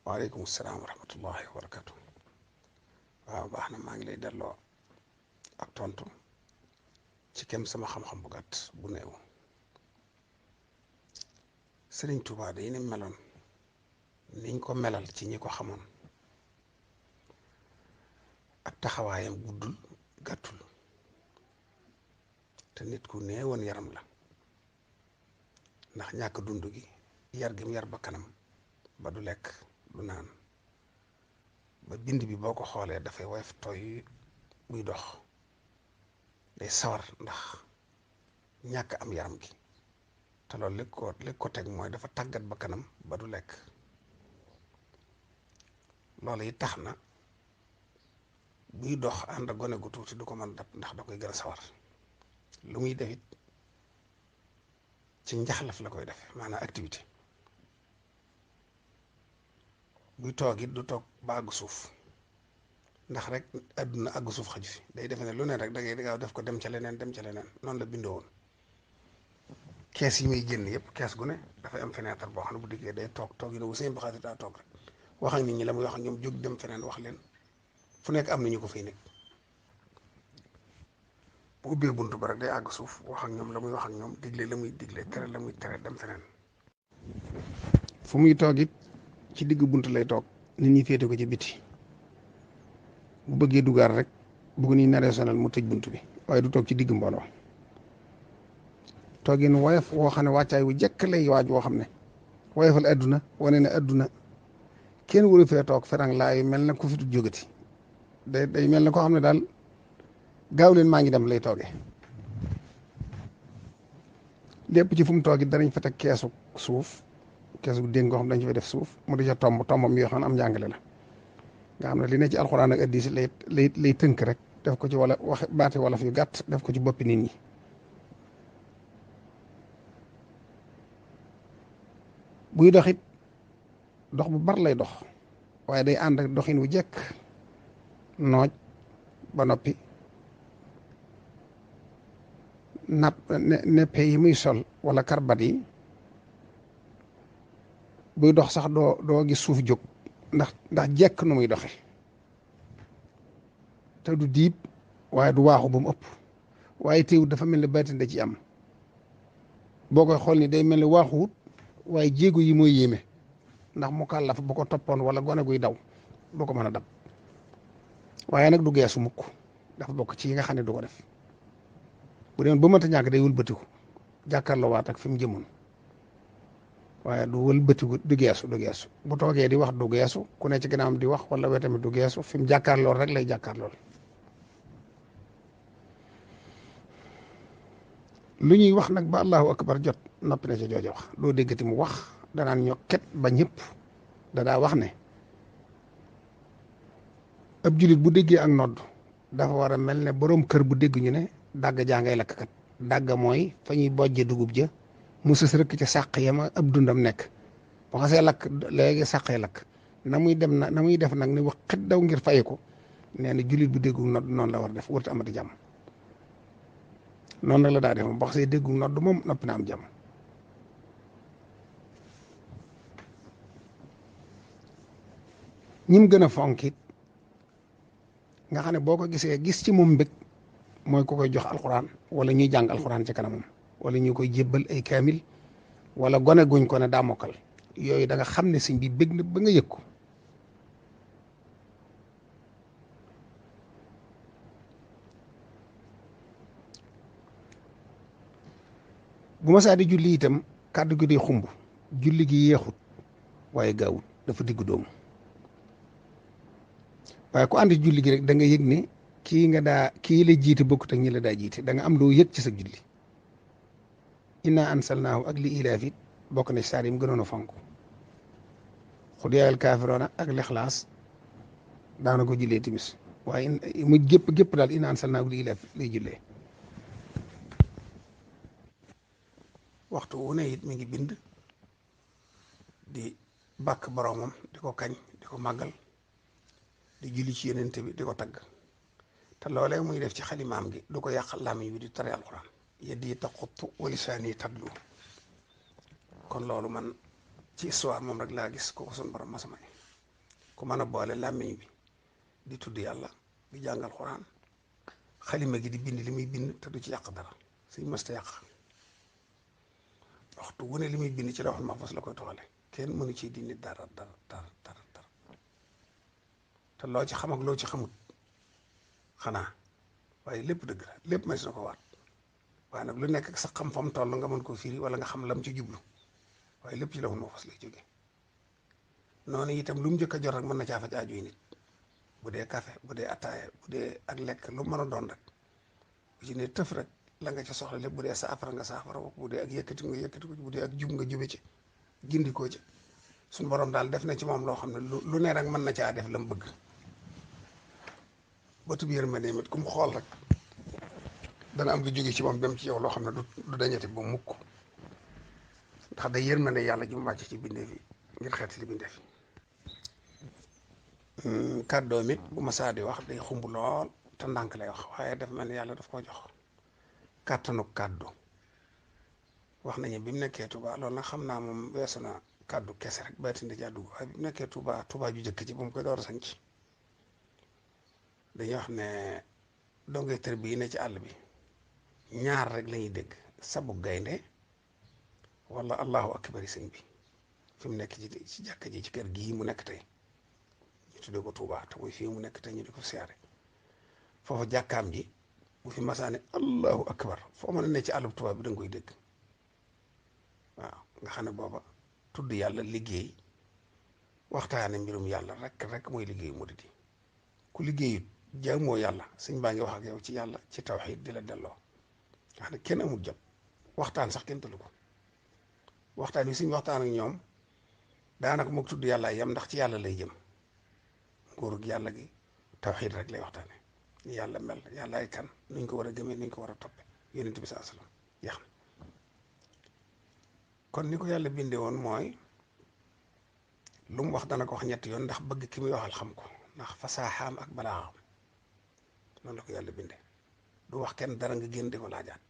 waaleykum salaam wa rahmatullahi wa barakatu. waaw baax na, maa ngi lay delloo ak tontu ci kem sama xam-xam bu gàtt bu néew. Sëriñ Tuubaa day ni meloon niñ ko melal ci ñi ko xamoon ak taxawaayam guddul gàttul te nit ku néewoon yaram la, ndax ñàkk dund gi yar gi mu yar ba kanam ba du lekk du naan ba bind bi boo ko xoolee dafay woyof tooy buy dox, day sawar ndax ñàkk am yaram gi. te loolu li ko teg mooy dafa tàggat ba kanam ba du lekk. loolu yi tax na buy dox ànd ak gone gu tuuti du ko mën dab ndax da koy gën a sawar. lu muy def it ci njaxlaf la koy def, maanaam activité. buy toog it du toog ba àgg suuf ndax rek àdduna àgg suuf xaju fi, day defe ne lu ne rek da ngay gaaw def ko dem ca leneen noonu la bindoo woon. kees yi muy génn yëpp kees gu ne dafay am fenêtre boo xam ne bu diggee day toog yi ne bu seen baxaati daa toog rek wax ak nit ñi la muy wax ak ñoom, jóg dem feneen wax leen. fu nekk am na ñu ko fay nekk. bu ubbee buntu ba rek day àgg suuf wax ak ñoom la muy wax ak ñoom, digle la muy digle, tere la muy tere, dem feneen. fu muy toog it ci digg bunt lay toog, nit ñi féete ko ci biti. bu bëggee dugaar rek bu ko ni naree sonal mu tëj bunt bi, waaye du toog ci digg mbooloo. toogin woyof woo xam ne wàccaay wu jekk lay waaj woo xam ne woyofal adduna, wane ne adduna kenn waru fee toog ferang laay mel na ku fi du jógati. day mel na koo xam ne daal gaaw leen maa ngi dem lay toogee. lépp ci fu mu toog it danañ fa teg keesu suuf, keesu dégg ngoo xam dañ ci fa def suuf mu di ca tombam yoo xam ne am njàngale la, nga xam ne li ne ci alxuraan ak hadiis lay tënk rek def ko ci wala wax baati wolof yu gàtt def ko ci boppi nit ñi. buy dox it dox bu bar lay dox, waaye day ànd ak doxin wu jekk nooj ba noppi. neppe yi muy sol wala karbat yi buy dox sax doo gis suuf jóg ndax jekk nu muy doxe. te du diib waaye du waaxu ba mu ëpp, waaye teewut dafa mel ni baatin da ci am. boo koy xool ni day mel ni waaxuwut, waaye jéego yi mooy yéeme ndax mu kàllaf bu ko toppoon wala gone guy daw du ko mën a dab. waaye nag du geesu mukk, dafa bokk ci yi nga xam ne du ko def. bu dee ba mënta ñàkk day wëlbatiku jàkkaarloo waat ak fi mu jëmoon, waaye du wëlbatiku du geesu bu toogee di wax du geesu, ku ne ci gannaawam di wax wala wetamit du geesu, fi mu jàkkaarlool rek lay jàkkaarlool. lu ñuy wax nag ba allahu akbar jot noppi na ca jooja wax, doo déggati mu wax, danaan ñokket ba ñëpp. dadaa wax ne ab julit bu déggee ak nodd dafa war a mel ne boroom kër bu dégg ñu ne dàgg jaa ngay lakk kat. dàgg mooy fa ñuy bojje dugub ja mu sës rëkk ca sàq yama ab dundam nekk, bu xasee lakk léegi sàqee lakk na muy def nag ni wax xet daw ngir fay ko. nee na julit bu déggu nodd noonu la war a def, warut amati jàmm. noonu nag la daa def moom bu xasee déggu nodd moom noppi na am jàmm. ñim gën a fonkit nga xam ne boo ko gisee gis ci moom mbég mooy ko koy jox alxuraan wala ñuy jàng alxuraan ci kanamam wala ñu koy jébbal ay kaamil wala gone guñ ko ne daa mokkal. yooyu da nga xam ne sëñ bi bég na ba nga yëg ko. bu ma saa di julli itam kàddu gi day xumb, julli gi yeexut waaye gaawut, dafa diggu doomu. waaye ku ànd julli gi rek da nga yëg ne kii la jiite bokkut ak ñi la daa jiite, da nga am loo yëg ci sa julli. inna ansalnaahu ak li ilaafit bokk na ci saar yi mu gënoon a fonk. xul yaa ayyuhal kaafiruuna ak lixlaas daana ko jullee timis, waaye mu gépp daal inna ansalnaahu li ilaaf lay jullee. waxtu wu ne it mi ngi bind di bàkk boroomam, di ko kañ, di ko màggal, di julli ci yonent bi, di ko tagg. te loolee muy def ci xalimaam gi du ko yàqal làmmiñ bi di tari alxuraan. yeddi taxuttu wa lisaani tadlu. kon loolu man ci histoire moom rek laa gis ko suñu borom ma samay ku mën a boole làmmiñ bi di tudd yàlla di jàngal xuraan xalima gi di bind li muy bind te du ci yàq dara suñ mësta yàq waxtu wu ne li muy bind ci lawhul mahfuus la koy toxale kenn mënu ciy dindi dara te loo ci xam ak loo ci xamut xanaa waaye lépp dëgg la lépp may si na ko waat waaye nag lu nekk sa xam fam toll nga mën koo firi wala nga xam lam ci jublu waaye lépp ci lawhul mahfuus lay jóge noonu itam lu mu njëkk a jot rek mën na caa faj aajuy nit bu dee café bu dee ataaya bu dee ak lekk lu mën a doon rek bu ci ne tëf rek la nga ca soxla lépp bu dee saafara nga saafara ko bu dee ak yëkkati nga yëkkati ko bu dee ak jub nga jube ci gindikoo ci suñu borom daal def na ci moom loo xam ne lu ne rek mën na caa def la mu bëgg bëtub yërmande mit ku mu xool rek dana am lu jóge ci moom dem ci yow loo xam ne du dañati ba mukk ndax day yërmande yàlla ju mu wàcc ci bindeef yi ngir xeet li bindeef yi kàddoom it bu ma saa di wax day xumb lool te ndànk lay wax waaye daf mel ni yàlla daf ko jox kàttanu kàddu wax nañu bi mu nekkee Touba loolu nag xam naa moom weesu na kàddu kese rek baytindi jàddu waaye bi mu nekkee Touba ju jëkk ci ba mu koy door a sanc dañuy wax ne dongay tër bi ne ci àll bi ñaar rek lañuy dégg sabu gaynde wala allahu akbari sëñ bi fi mu nekk ci jàkka ji ci kër gii mu nekk tey ñu tuddee ko Touba te muy fii mu nekk tey ñu di ko siyaare foofu jàkkaam ji bu fi masaane allahu akbar foo mën a ne ci àllub Touba bi da nga koy dégg waaw nga xam ne booba tudd yàlla liggéey waxtaane mbirum yàlla rek mooy liggéey murid yi ku liggéeyut jaamoo yàlla sëñ baa ngi wax ak yow ci yàlla ci tawxiid di la delloo nga xam ne kenn amul jot waxtaan sax kenn tëlu ko waxtaan wi suñ waxtaan ak ñoom daanaka mook tudd yàlla yam ndax ci yàlla lay jëm nguurug yàlla gi tawxiid rek lay waxtaane ni yàlla mel yàlla ay kan nuñ ko war a gëmee nuñ ko war a toppe yonent bi saa sallam yeex na kon ni ko yàlla bindee woon mooy lu mu wax dana ko wax ñetti yoon ndax bëgg ki muy waxal xam ko ndax fasaaxaam ak balaaxam noonu la ko yàlla bindee du wax kenn dara nga génn di ko laajaat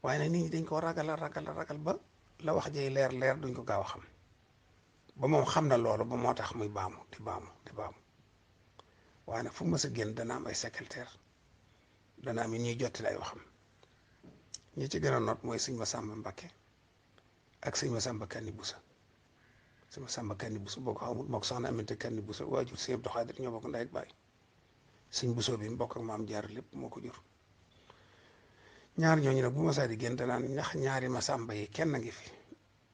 waaye nag nit ñi dañ ko ragal ba la wax jey leer duñ ko gaaw a xam ba moom xam na loolu ba moo tax muy baamu di baamu waaye nag fu mu mës a génn dana am ay secrétaire dana am ñuy jottali ay waxam ñi ci gën a noot mooy sëñ Masamba Mbakke ak sëñ Masamba Kanni Busa sëñ Masamba Kanni Busa boo ko xamul moo ko soxna Aminta Kanni Busa waajur sëñ Abdou Xaadir ñoo bokk ndey ak baay sëñ Buso bi mbokk ak maam jaar lépp moo ko jur ñaar ñooñu nag bu masaa di génn danaan ndax ñaari Masamba yi kenn ngi fi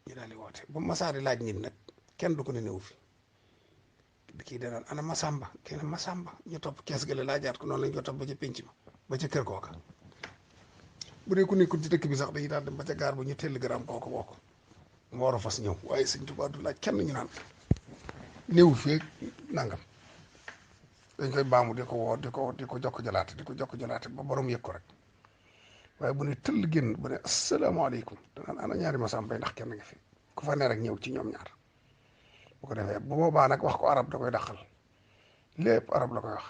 ñu daal di woote bu masaa di laaj nit nag kenn du ko ne néew fi kii danaan ana Masamba kii na Masamba ñu topp kees ga la laajaat ko noonu lañ ko topp ba ca pénc ma ba ca kër kooka bu dee ku nekkul ci dëkk bi sax dañuy daal dem ba ca gaar ba ñu télégramme kooku woo ko mu war a fas ñëw waaye sëñ Tuubaa du laaj kenn ñu naan néew fee nangam dañ koy baamu di ko woo di ko jokk jalaate ba borom yëg ko rek waaye bu ne tëll génn bu ne asalaamaaleykum danaan ana ñaari Masamba ndax kenn nga fi ku fa ne rek ñëw ci ñoom ñaar bu ko defee bu boobaa nag wax ko arab da koy dàqal lépp arab la koy wax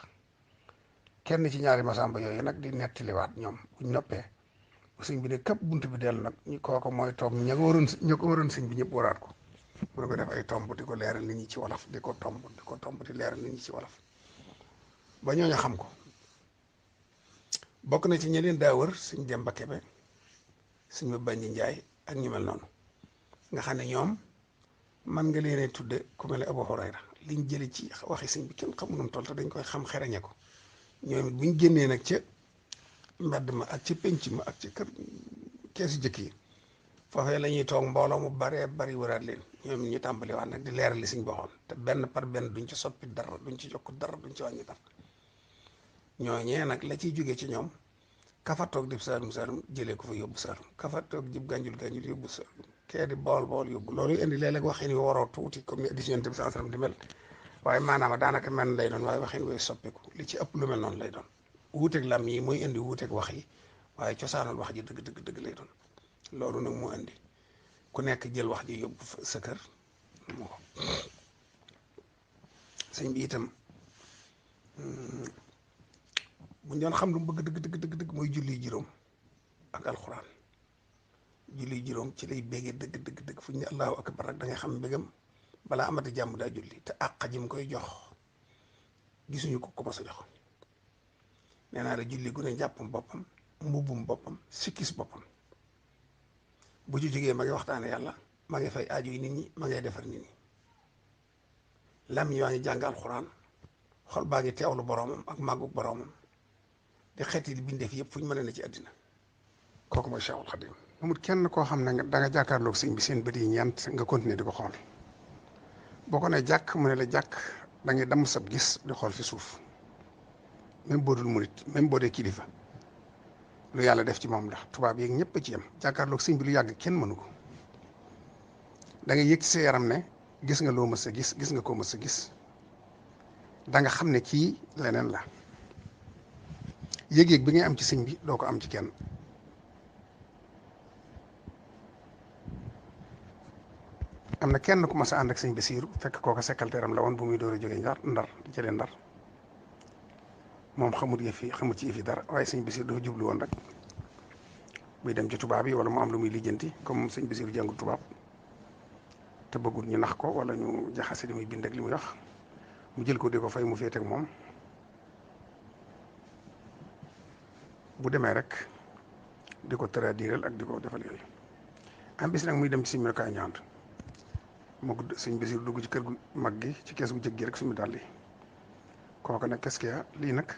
kenn ci ñaari Masamba yooyu nag di nettaliwaat ñoom buñ noppee sëñ bi ne képp bunt bi dellu nag ñu kooku mooy tomb ña ko waroon sëñ bi ñëpp waraat ko bu da ko def ay tomb di ko leeral nit ñi ci wolof di ko tomb di leeral nit ñi ci wolof ba ñooñu xam ko bokk na ci ñi leen daa wër sëñ Demba Kebe sëñ ma Bañi Njaay ak ñu mel noonu nga xam ne ñoom man nga leen tudde ku mel ne Abu Hurayra liñ jële ci waxi sëñ bi kenn xamu nu toll te dañ koy xam xereñe ko ñoom it buñ génnee nag ca mbedd ma ak ca penc ma ak ca kër keesu jëkk yi foofee la ñuy toog mbooloo mu baree bari wëraat leen ñoom ñu tàmbali waat nag di leeral li sëñ boxoon te benn par benn duñ ci soppi dara duñ ci jokk dara duñ ci wàññi dara ñooñee nag la ciy jógee ci ñoom kafa toog dib saalum jëlee ko fa yóbbu saalum kafa toog dib gànjul yóbbu saalum kee di bool yóbbu loolu indi léeg-léeg waxin wi waroo tuuti comme ni édition bi saalum di mel waaye maanaam daanaka mel lay doon waaye waxin wi soppiku li ci ëpp lu mel noonu lay doon wuuteeg lam yi mooy indi wuuteeg wax yi waaye cosaanal wax ji dëgg lay doon loolu nag moo indi ku nekk jël wax ji yóbbu sa kër moo ko sëñ bi itam buñ doon xam lu mu bëgg dëgg mooy julli juróom ak alxuraan julli juróom ci lay béggee dëgg fu ñu ne allahu akbar rek da ngay xam mbégam balaa amati jàmm daa julli te àq ji mu koy jox gisuñu ko commencé jox nee naa la julli gu ne jàppam boppam mbubbum boppam sikkis boppam bu ci jógee ma ngi waxtaane yàlla ma ngi fay aaju yi nit ñi ma ngay defar nit ñi lam yi waa ngi jàng alxuraan xol baa ngi teewlu boroomam ak màggug boroomam di xeet yi di bindeef yëpp fu ñu mën a ne ci àddina kooku mooy Cheikhul Khadim amul kenn koo xam ne da nga jàkkaarloog sëñ bi seen bët yi ñeent nga continuer di ko xool boo ko ne jàkk mu ne la jàkk da ngay damm sab gis di xool fi suuf même boo dul murit même boo dee kilifa lu yàlla def ci moom la tubaab yeeg ñëpp a ci yem jàkkaarloog sëñ bi lu yàgg kenn mënu ko da nga yëg ci sa yaram ne gis nga loo mës a gis gis nga koo mës a gis da nga xam ne kii leneen la yëg-yëg bi ngay am ci sëñ bi doo ko am ci kenn am na kenn ku mas a ànd ak sëñ Basiiru fekk kooka secrétaire am la woon bu muy door a jógee ndar di jëlee ndar moom xamut ci yëf yi dara waaye sëñ Basiiru dafa jublu woon rek buy dem ci tubaab yi wala mu am lu muy lijjanti comme sëñ Basiiru jàngul tubaab te bëggul ñu nax ko wala ñu jaxase li muy bind ak li muy wax mu jël ko di ko fay mu féete ak moom bu demee rek di ko traduiral ak di ko defal yooyu am bis nag muy dem ci sëñ bi kaay ñu ànd moo ko sëñ Basiiru dugg ci kër gu mag gi ci kees gu jëg gi rek sumi daal yi kooku nag qu'est-ce qu'il y a lii nag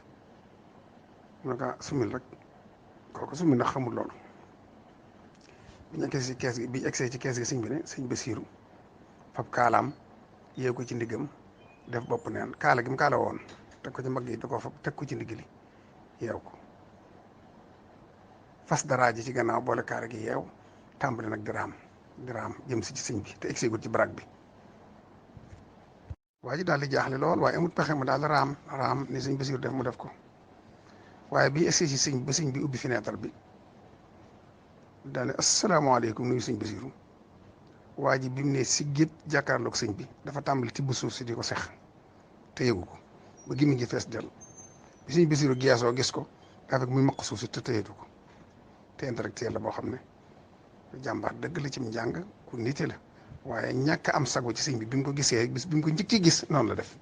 mu ne ko sumil rek kooku sumil nag xamul loolu bi ñu egsee ci kees gi bi egsee ci kees gi sëñ bi ne sëñ Basiiru fab kaalaam yee ko ci ndiggam def bopp neen kaala gi mu kaala woon teg ko ci mag yi da ko fab teg ko ci ndigg li yeew ko fas daraa ji ci gannaaw boole kaala gi yeew tàmbali nag di raam jëm si ci sëñ bi te egseegul ci baraag bi waa ji daal di jaaxle lool waaye amut pexe mu daal raam ni sëñ Basiiru def mu def ko waaye bi egsee ci sëñ ba sëñ bi ubbi fenêtre bi daane asalaamaaleykum nuyu sëñ Basiiru waa ji bi mu ne si géej jàkkaarloog sëñ bi dafa tàmbali tibb suuf si di ko sex te yëgu ko ba gi mi ngi fees del bi sëñ Basiiru geesoo gis ko daa fekk muy maq suuf si te tëyeetu ko te intellectuel la boo xam ne jàmbaar dëgg la ci njàng ku nite la waaye ñàkk am sago ci sëñ bi mu ko gisee bis bi mu ko njëkki gis noonu la def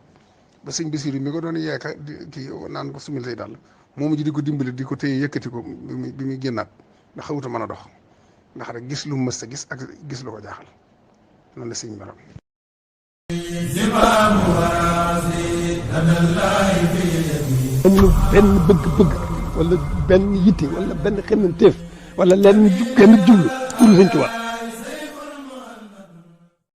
ba sëñ Basiiru mi ko doon yeeka kii naan ko sumil say dàll moomu ji di ko dimbali di ko téye yëkkati ko bi muy génnaat ndax xawuta mën a dox ndax rek gis lu mës a gis ak gis lu ko jaaxal noonu la sëñ meloon amul benn bëgg-bëgg wala benn yitte wala benn xemmanteef wala lenn genn jublu pour Sëñ Tuubaa